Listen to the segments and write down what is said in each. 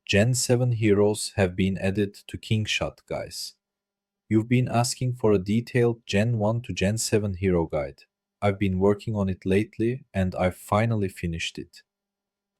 Gen 7 heroes have been added to Kingshot, guys. You've been asking for a detailed Gen 1 to Gen 7 hero guide. I've been working on it lately and I've finally finished it.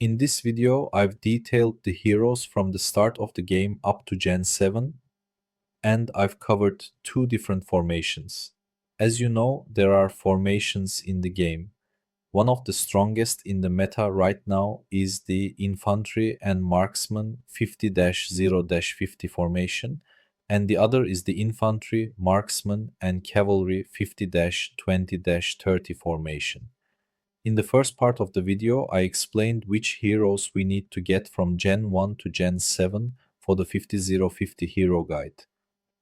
In this video, I've detailed the heroes from the start of the game up to Gen 7, and I've covered two different formations. As you know, there are formations in the game. One of the strongest in the meta right now is the Infantry and Marksman 50-0-50 formation, and the other is the Infantry, Marksman, and Cavalry 50-20-30 formation. In the first part of the video, I explained which heroes we need to get from Gen 1 to Gen 7 for the 50-0-50 hero guide.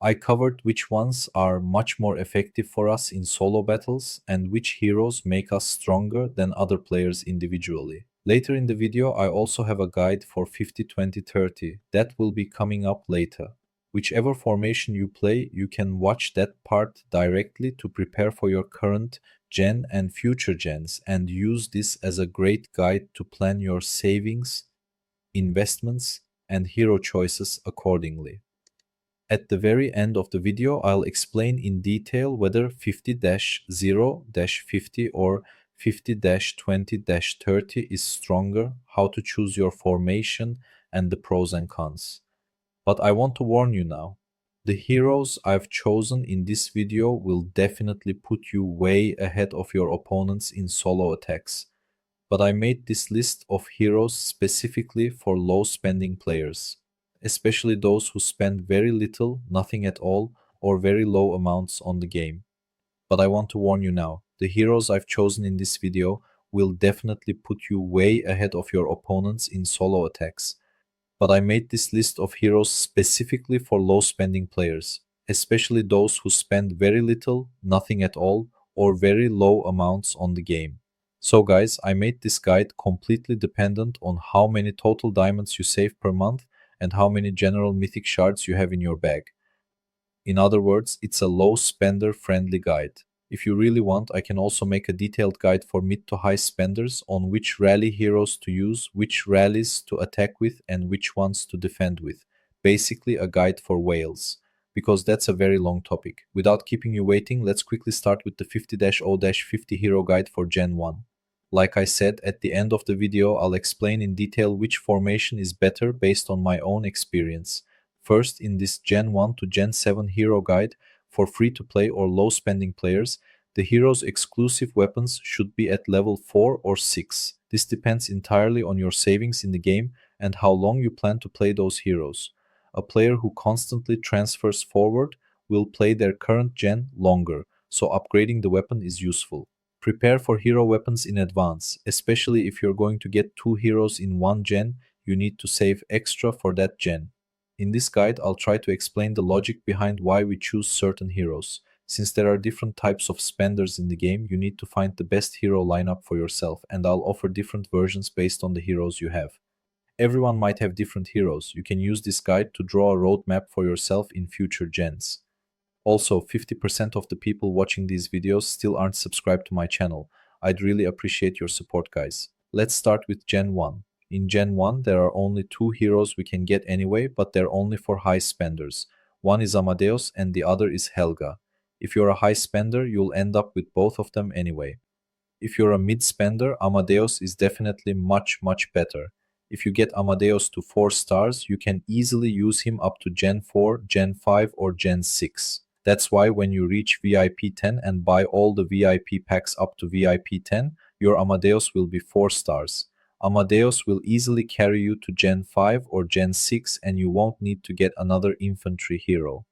I covered which ones are much more effective for us in solo battles and which heroes make us stronger than other players individually. Later in the video, I also have a guide for 50-20-30 that will be coming up later. Whichever formation you play, you can watch that part directly to prepare for your current gen and future gens and use this as a great guide to plan your savings, investments, and hero choices accordingly. At the very end of the video, I'll explain in detail whether 50-0-50 or 50-20-30 is stronger, how to choose your formation, and the pros and cons. But I want to warn you now. The heroes I've chosen in this video will definitely put you way ahead of your opponents in solo attacks. But I made this list of heroes specifically for low spending players, especially those who spend very little, nothing at all, or very low amounts on the game. But I want to warn you now, the heroes I've chosen in this video will definitely put you way ahead of your opponents in solo attacks. But I made this list of heroes specifically for low spending players, especially those who spend very little, nothing at all, or very low amounts on the game. So guys, I made this guide completely dependent on how many total diamonds you save per month and how many general mythic shards you have in your bag. In other words, it's a low spender friendly guide. If you really want, I can also make a detailed guide for mid to high spenders on which rally heroes to use, which rallies to attack with, and which ones to defend with. Basically a guide for whales, because that's a very long topic. Without keeping you waiting, let's quickly start with the 50-0-50 hero guide for Gen 1. Like I said, at the end of the video, I'll explain in detail which formation is better based on my own experience. First, in this Gen 1 to Gen 7 hero guide, for free-to-play or low-spending players, the hero's exclusive weapons should be at level 4 or 6. This depends entirely on your savings in the game and how long you plan to play those heroes. A player who constantly transfers forward will play their current gen longer, so upgrading the weapon is useful. Prepare for hero weapons in advance, especially if you're going to get 2 heroes in one gen, you need to save extra for that gen. In this guide, I'll try to explain the logic behind why we choose certain heroes. Since there are different types of spenders in the game, you need to find the best hero lineup for yourself, and I'll offer different versions based on the heroes you have. Everyone might have different heroes. You can use this guide to draw a roadmap for yourself in future gens. Also, 50% of the people watching these videos still aren't subscribed to my channel. I'd really appreciate your support, guys. Let's start with Gen 1. In Gen 1, there are only 2 heroes we can get anyway, but they're only for high spenders. One is Amadeus and the other is Helga. If you're a high spender, you'll end up with both of them anyway. If you're a mid spender, Amadeus is definitely much better. If you get Amadeus to 4 stars, you can easily use him up to Gen 4, Gen 5 or Gen 6. That's why when you reach VIP 10 and buy all the VIP packs up to VIP 10, your Amadeus will be 4 stars. Amadeus will easily carry you to Gen 5 or Gen 6 and you won't need to get another infantry hero.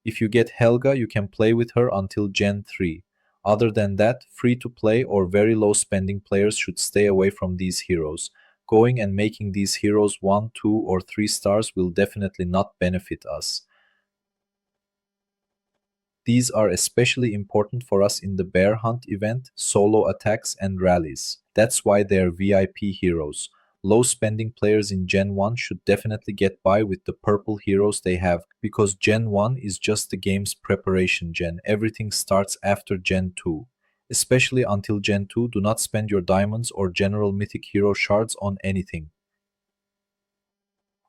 If you get Helga, you can play with her until Gen 3. Other than that, free-to-play or very low-spending players should stay away from these heroes. Going and making these heroes 1, 2 or 3 stars will definitely not benefit us. These are especially important for us in the bear hunt event, solo attacks and rallies. That's why they're VIP heroes. Low spending players in Gen 1 should definitely get by with the purple heroes they have, because Gen 1 is just the game's preparation gen. Everything starts after Gen 2. Especially until Gen 2, do not spend your diamonds or general mythic hero shards on anything.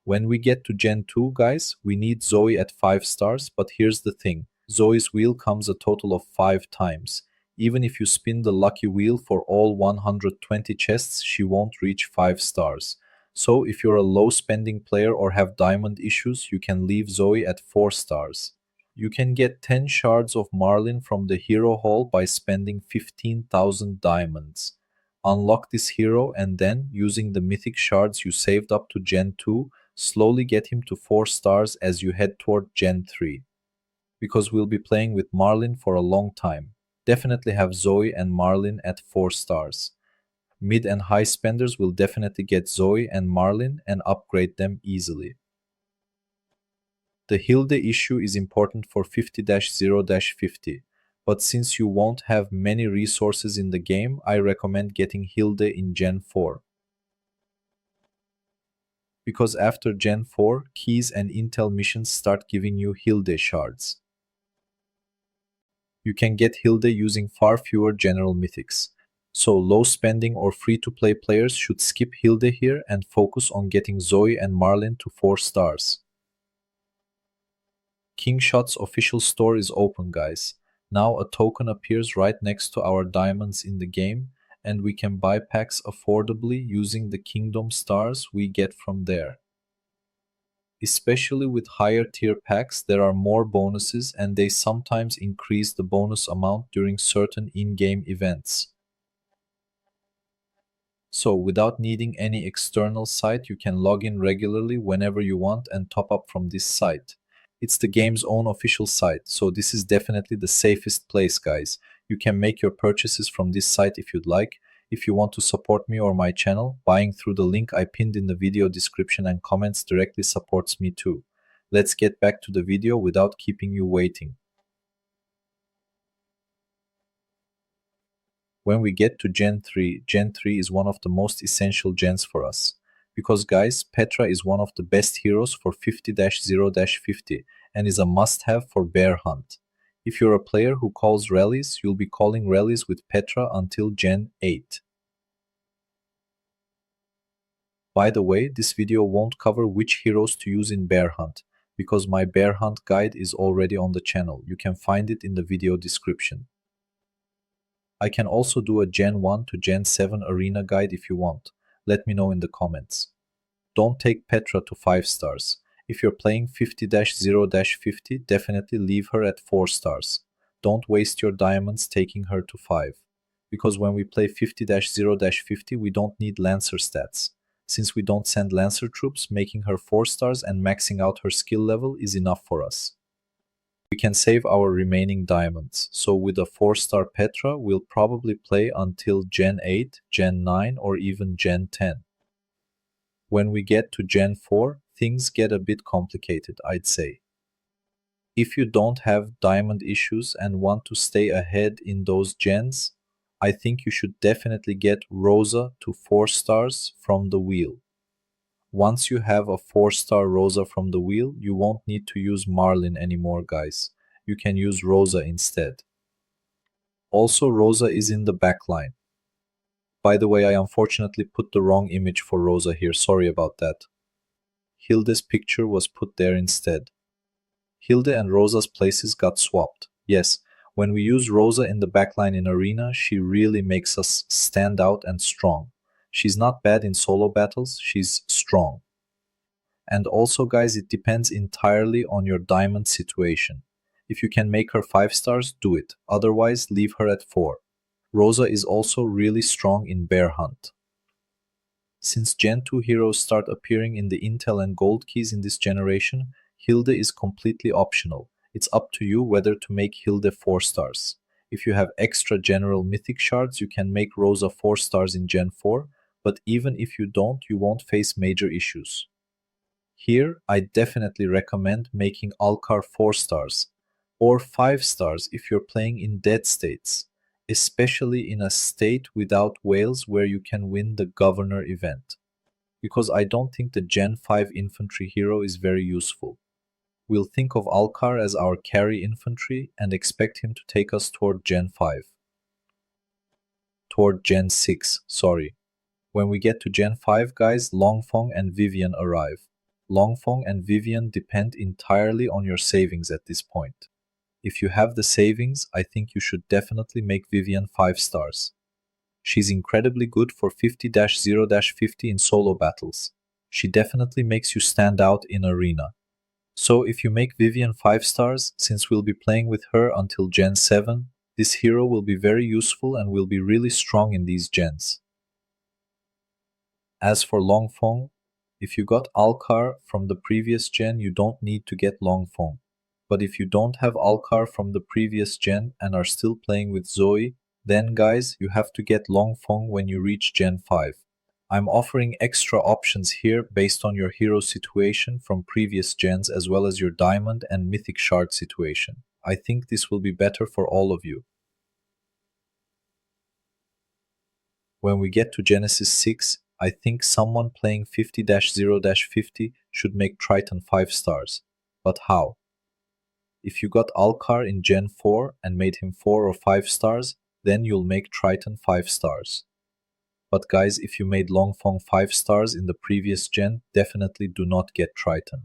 When we get to Gen 2, guys, we need Zoe at 5 stars, but here's the thing. Zoe's wheel comes a total of 5 times. Even if you spin the lucky wheel for all 120 chests, she won't reach 5 stars. So if you're a low spending player or have diamond issues, you can leave Zoe at 4 stars. You can get 10 shards of Marlin from the hero hall by spending 15,000 diamonds. Unlock this hero and then, using the mythic shards you saved up to Gen 2, slowly get him to 4 stars as you head toward Gen 3. Because we'll be playing with Marlin for a long time. Definitely have Zoe and Marlin at 4 stars. Mid and high spenders will definitely get Zoe and Marlin and upgrade them easily. The Hilde issue is important for 50-0-50, but since you won't have many resources in the game, I recommend getting Hilde in Gen 4. Because after Gen 4, keys and intel missions start giving you Hilde shards. You can get Hilde using far fewer general mythics. So low spending or free-to-play players should skip Hilde here and focus on getting Zoe and Marlin to 4 stars. Kingshot's official store is open, guys. Now a token appears right next to our diamonds in the game, and we can buy packs affordably using the kingdom stars we get from there. Especially with higher tier packs, there are more bonuses and they sometimes increase the bonus amount during certain in-game events. So without needing any external site, you can log in regularly whenever you want and top up from this site. It's the game's own official site, so this is definitely the safest place, guys. You can make your purchases from this site if you'd like. If you want to support me or my channel, buying through the link I pinned in the video description and comments directly supports me too. Let's get back to the video without keeping you waiting. When we get to Gen 3 is one of the most essential gens for us. Because guys, Petra is one of the best heroes for 50-0-50 and is a must-have for bear hunt. If you're a player who calls rallies, you'll be calling rallies with Petra until Gen 8. By the way, this video won't cover which heroes to use in bear hunt, because my bear hunt guide is already on the channel. You can find it in the video description. I can also do a Gen 1 to Gen 7 arena guide if you want. Let me know in the comments. Don't take Petra to 5 stars. If you're playing 50-0-50, definitely leave her at 4 stars. Don't waste your diamonds taking her to 5. Because when we play 50-0-50, we don't need Lancer stats. Since we don't send Lancer troops, making her 4 stars and maxing out her skill level is enough for us. We can save our remaining diamonds, so with a 4-star Petra, we'll probably play until Gen 8, Gen 9 or even Gen 10. When we get to Gen 4, things get a bit complicated, I'd say. If you don't have diamond issues and want to stay ahead in those gens, I think you should definitely get Rosa to 4 stars from the wheel. Once you have a 4-star Rosa from the wheel, you won't need to use Marlin anymore, guys. You can use Rosa instead. Also, Rosa is in the backline. By the way, I unfortunately put the wrong image for Rosa here, sorry about that. Hilde's picture was put there instead. Hilde and Rosa's places got swapped. Yes, when we use Rosa in the backline in Arena, she really makes us stand out and strong. She's not bad in solo battles, she's strong. And also guys, it depends entirely on your diamond situation. If you can make her 5 stars, do it. Otherwise, leave her at 4. Rosa is also really strong in bear hunt. Since Gen 2 heroes start appearing in the intel and gold keys in this generation, Hilde is completely optional. It's up to you whether to make Hilde 4 stars. If you have extra general mythic shards, you can make Rosa 4 stars in Gen 4, but even if you don't, you won't face major issues. Here, I definitely recommend making Alcar 4 stars, or 5 stars if you're playing in dead states, especially in a state without whales where you can win the Governor event. Because I don't think the Gen 5 infantry hero is very useful. We'll think of Alcar as our carry infantry and expect him to take us toward Gen 5. Toward Gen 6, sorry. When we get to Gen 5, guys, Longfong and Vivian arrive. Longfeng and Vivian depend entirely on your savings at this point. If you have the savings, I think you should definitely make Vivian 5 stars. She's incredibly good for 50-0-50 in solo battles. She definitely makes you stand out in arena. So if you make Vivian 5 stars, since we'll be playing with her until Gen 7, this hero will be very useful and will be really strong in these gens. As for Longfeng, if you got Alcar from the previous gen, you don't need to get Longfeng. But if you don't have Alcar from the previous gen and are still playing with Zoe, then guys, you have to get Longfeng when you reach Gen 5. I'm offering extra options here based on your hero situation from previous gens as well as your diamond and mythic shard situation. I think this will be better for all of you. When we get to Genesis 6, I think someone playing 50-0-50 should make Triton 5 stars. But how? If you got Alcar in Gen 4 and made him 4 or 5 stars, then you'll make Triton 5 stars. But guys, if you made Longfeng 5 stars in the previous gen, definitely do not get Triton.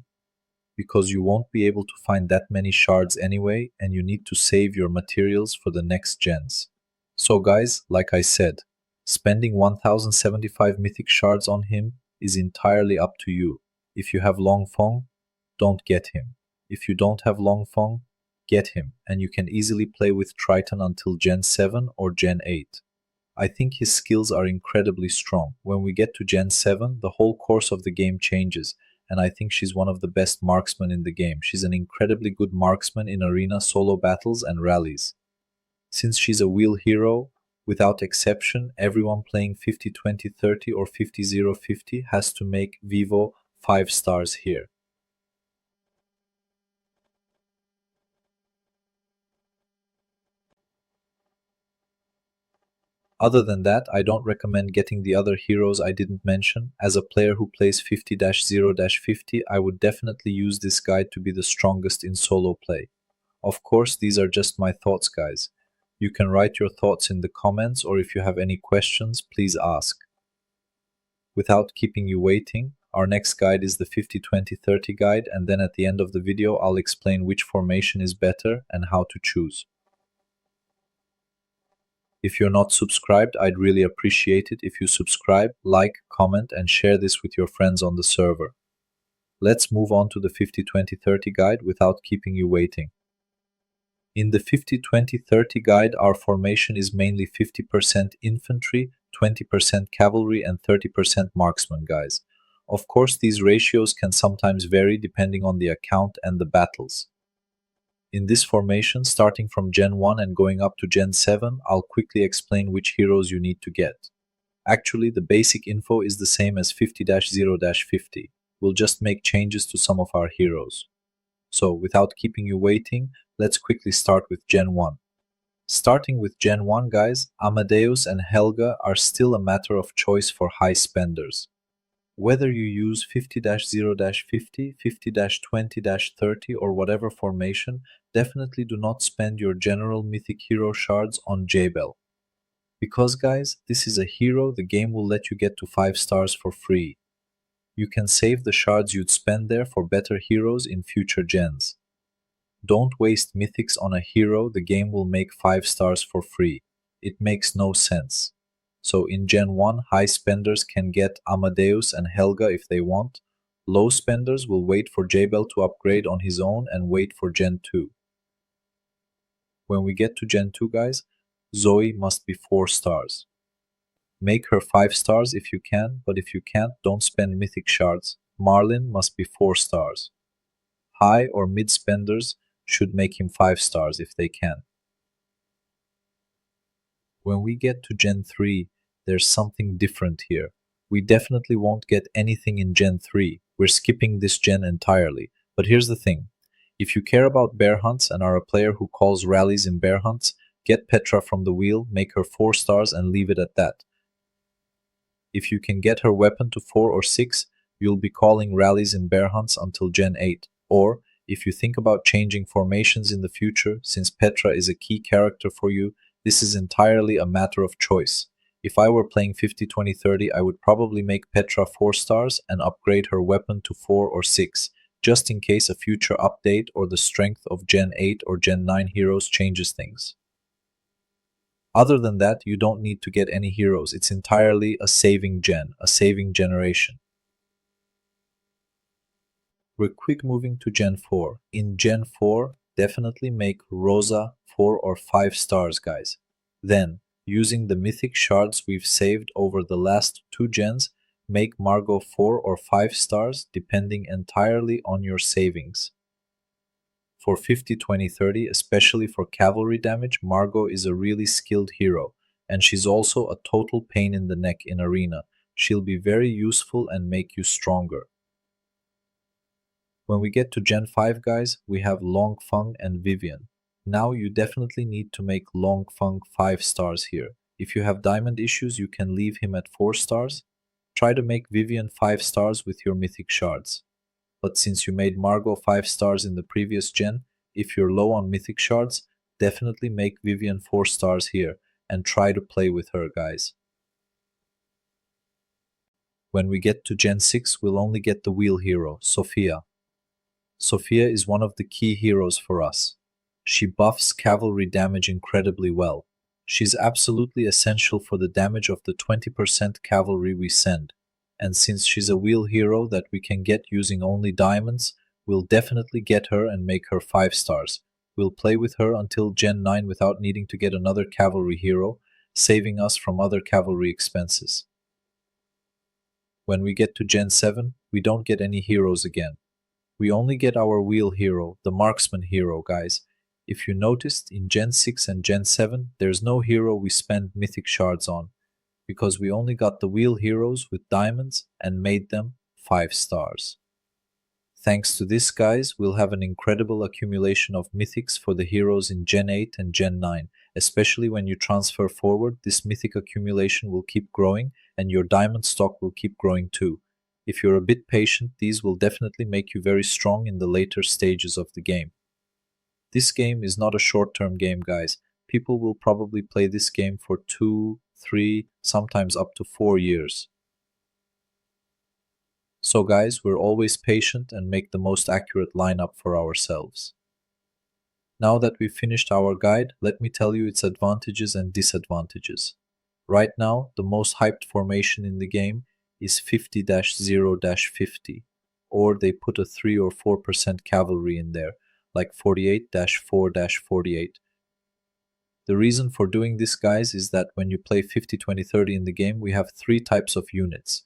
Because you won't be able to find that many shards anyway, and you need to save your materials for the next gens. So guys, like I said, spending 1075 mythic shards on him is entirely up to you. If you have Longfeng, don't get him. If you don't have Longfeng, get him, and you can easily play with Triton until Gen 7 or Gen 8. I think his skills are incredibly strong. When we get to Gen 7, the whole course of the game changes, and I think she's one of the best marksmen in the game. She's an incredibly good marksman in arena solo battles and rallies. Since she's a wheel hero, without exception, everyone playing 50-20-30 or 50-0-50 has to make Vivo 5 stars here. Other than that, I don't recommend getting the other heroes I didn't mention. As a player who plays 50-0-50, I would definitely use this guide to be the strongest in solo play. Of course, these are just my thoughts, guys. You can write your thoughts in the comments, or if you have any questions, please ask. Without keeping you waiting, our next guide is the 50-20-30 guide, and then at the end of the video I'll explain which formation is better and how to choose. If you're not subscribed, I'd really appreciate it if you subscribe, like, comment, and share this with your friends on the server. Let's move on to the 50-20-30 guide without keeping you waiting. In the 50-20-30 guide, our formation is mainly 50% infantry, 20% cavalry, and 30% marksman, guys. Of course, these ratios can sometimes vary depending on the account and the battles. In this formation, starting from Gen 1 and going up to Gen 7, I'll quickly explain which heroes you need to get. Actually, the basic info is the same as 50-0-50. We'll just make changes to some of our heroes. So, without keeping you waiting, let's quickly start with Gen 1. Starting with Gen 1, guys, Amadeus and Helga are still a matter of choice for high spenders. Whether you use 50-0-50, 50-20-30 or whatever formation, definitely do not spend your general mythic hero shards on Jabel. Because guys, this is a hero the game will let you get to 5 stars for free. You can save the shards you'd spend there for better heroes in future gens. Don't waste mythics on a hero the game will make 5 stars for free. It makes no sense. So in Gen 1, high spenders can get Amadeus and Helga if they want. Low spenders will wait for Jabel to upgrade on his own and wait for Gen 2. When we get to Gen 2, guys, Zoe must be 4 stars. Make her 5 stars if you can, but if you can't, don't spend mythic shards. Marlin must be 4 stars. High or mid spenders should make him 5 stars if they can. When we get to Gen 3, there's something different here. We definitely won't get anything in Gen 3. We're skipping this gen entirely. But here's the thing. If you care about bear hunts and are a player who calls rallies in bear hunts, get Petra from the wheel, make her 4 stars and leave it at that. If you can get her weapon to 4 or 6, you'll be calling rallies in bear hunts until Gen 8. Or, if you think about changing formations in the future, since Petra is a key character for you, this is entirely a matter of choice. If I were playing 50-20-30, I would probably make Petra 4 stars and upgrade her weapon to 4 or 6, just in case a future update or the strength of Gen 8 or Gen 9 heroes changes things. Other than that, you don't need to get any heroes. It's entirely a saving gen, a saving generation. We're quick moving to Gen 4. In Gen 4, definitely make Rosa 4 or 5 stars, guys. Then, using the mythic shards we've saved over the last 2 gens, make Margot 4 or 5 stars depending entirely on your savings. For 50-20-30, especially for cavalry damage, Margot is a really skilled hero, and she's also a total pain in the neck in arena. She'll be very useful and make you stronger. When we get to Gen 5, guys, we have Long Feng and Vivian. Now you definitely need to make Long Feng 5 stars here. If you have diamond issues, you can leave him at 4 stars. Try to make Vivian 5 stars with your mythic shards. But since you made Margot 5 stars in the previous gen, if you're low on mythic shards, definitely make Vivian 4 stars here and try to play with her, guys. When we get to Gen 6, we'll only get the wheel hero, Sophia. Sophia is one of the key heroes for us. She buffs cavalry damage incredibly well. She's absolutely essential for the damage of the 20% cavalry we send. And since she's a wheel hero that we can get using only diamonds, we'll definitely get her and make her 5 stars. We'll play with her until Gen 9 without needing to get another cavalry hero, saving us from other cavalry expenses. When we get to Gen 7, we don't get any heroes again. We only get our wheel hero, the marksman hero, guys. If you noticed, in Gen 6 and Gen 7, there's no hero we spend mythic shards on, because we only got the wheel heroes with diamonds and made them 5 stars. Thanks to this, guys, we'll have an incredible accumulation of mythics for the heroes in Gen 8 and Gen 9. Especially when you transfer forward, this mythic accumulation will keep growing and your diamond stock will keep growing too. If you're a bit patient, these will definitely make you very strong in the later stages of the game. This game is not a short-term game, guys. People will probably play this game for 2, 3, sometimes up to 4 years. So guys, we're always patient and make the most accurate lineup for ourselves. Now that we've finished our guide, let me tell you its advantages and disadvantages. Right now, the most hyped formation in the game is 50-0-50, or they put a 3 or 4% cavalry in there, like 48-4-48. The reason for doing this, guys, is that when you play 50-20-30 in the game, we have 3 types of units.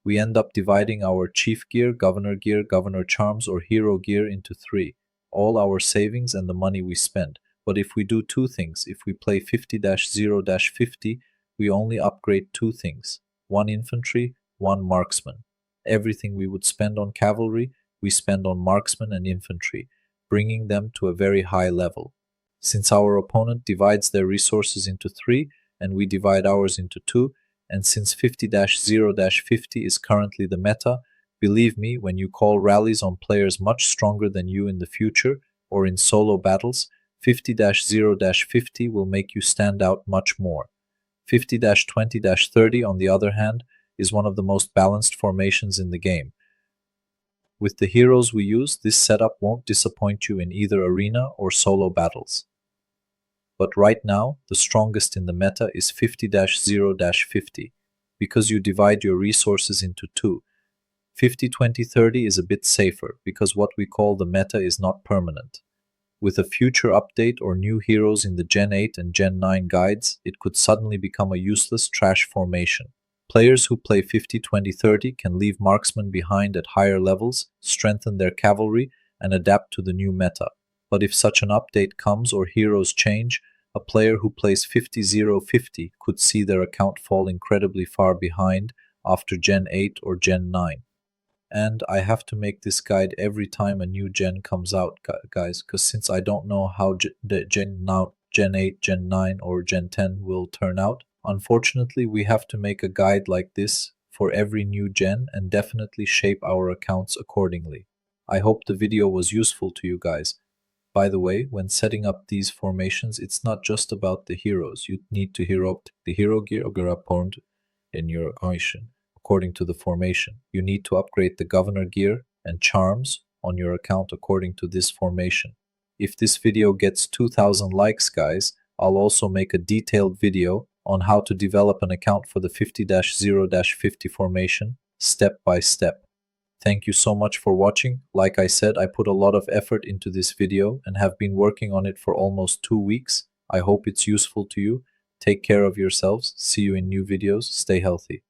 We end up dividing our chief gear, governor charms, or hero gear into 3, all our savings and the money we spend. But if we do 2 things, if we play 50-0-50, we only upgrade 2 things, 1 infantry, 1 marksman. Everything we would spend on cavalry, we spend on marksman and infantry, bringing them to a very high level. Since our opponent divides their resources into 3 and we divide ours into 2, and since 50-0-50 is currently the meta, believe me, when you call rallies on players much stronger than you in the future or in solo battles, 50-0-50 will make you stand out much more. 50-20-30, on the other hand, is one of the most balanced formations in the game. With the heroes we use, this setup won't disappoint you in either arena or solo battles. But right now, the strongest in the meta is 50-0-50, because you divide your resources into 2. 50-20-30 is a bit safer, because what we call the meta is not permanent. With a future update or new heroes in the Gen 8 and Gen 9 guides, it could suddenly become a useless trash formation. Players who play 50-20-30 can leave marksmen behind at higher levels, strengthen their cavalry, and adapt to the new meta. But if such an update comes or heroes change, a player who plays 50-0-50 could see their account fall incredibly far behind after Gen 8 or Gen 9. And I have to make this guide every time a new gen comes out, guys, because since I don't know how Gen 8, Gen 9, or Gen 10 will turn out, unfortunately we have to make a guide like this for every new gen and definitely shape our accounts accordingly. I hope the video was useful to you guys. By the way, when setting up these formations, it's not just about the heroes. You need to hero the hero gear in your ocean according to the formation. You need to upgrade the governor gear and charms on your account according to this formation. If this video gets 2000 likes, guys, I'll also make a detailed video on how to develop an account for the 50-0-50 formation step by step. Thank you so much for watching. Like I said, I put a lot of effort into this video and have been working on it for almost 2 weeks. I hope it's useful to you. Take care of yourselves. See you in new videos. Stay healthy.